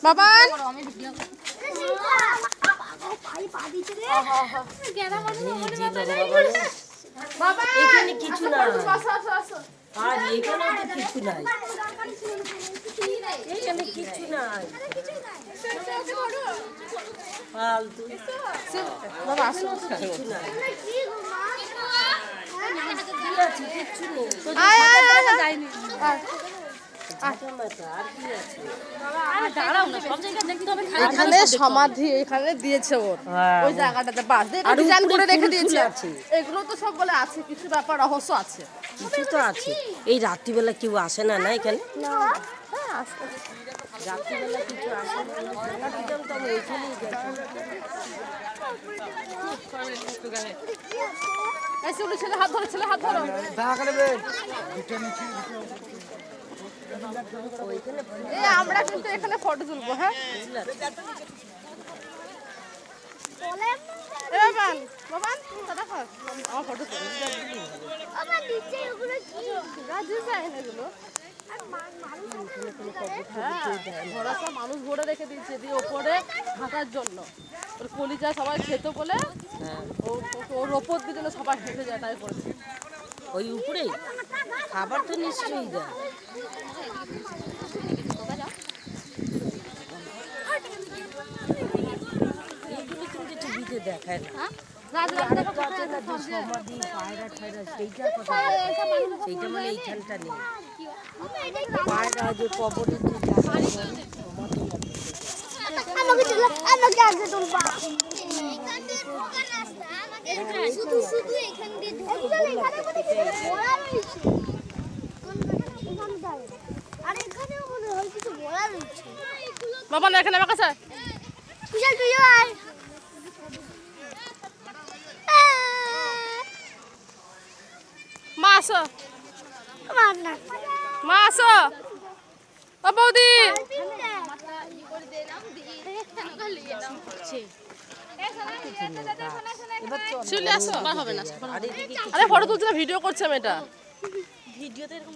বাবান বাবা এখানে কিছু না আর এখানে তো কিছু নাই এখানে কিছু নাই ফালতু বাবা আসো কিছু নাই কিচ্ছু নেই আয় আয় আয় যাইনি আর কি আছে এখানে সমাধি এখানে দিয়েছে ওর ওই জায়গাটাতে বাস আর ডিজাইন উপরে করে রেখে ফুল দিয়েছে আছে। এগুলো তো সব বলে আছে কিছু ব্যাপার রহস্য আছে কিছু তো আছে এই রাত্রিবেলা কেউ আসে না না এখানে হ্যাঁ আস্তে রাত্রিবেলা কিছু আসে না রাত্রিবেলা তো আমি এখানেই গেছি এসে উনি ছেলে হাত ধরো এই আমরা কিন্তু এখানে ফটো তুলবো হ্যাঁ এ বাবান দাদা কর আমার ফটো তুল আমার নিচে ওগুলো কি রাজু যায় না এগুলো ভরসা মানুষ ভরে রেখে দিয়েছে দিয়ে ওপরে থাকার জন্য ওর কলিজা সবাই খেত বলে ওর ওপর দিয়ে যেন সবাই হেঁটে যায় তাই করেছে ওই উপরে খাবার তো নিশ্চয়ই দেয় এইগুলো কিন্তু টিভিতে দেখায় না আরেকটা আছে না যে সমাধি পায়রা ঠায়রা সেইটার কথা সেইটা মানে এইখানটা নেই পায়রা যে কবরের যে আমাকে আগে তুলবা শুধু এখান দিয়ে আরে এখানেও মনে হয় কিছু বলা রয়েছে বাবা না এখানে আমার কাছে বিশাল তুইও আয় মা আসো মার না মা আসো ও বৌদি চলে আসো বার হবে না আরে ফটো তুলছে না ভিডিও করছে মেয়েটা ভিডিওতে এরকম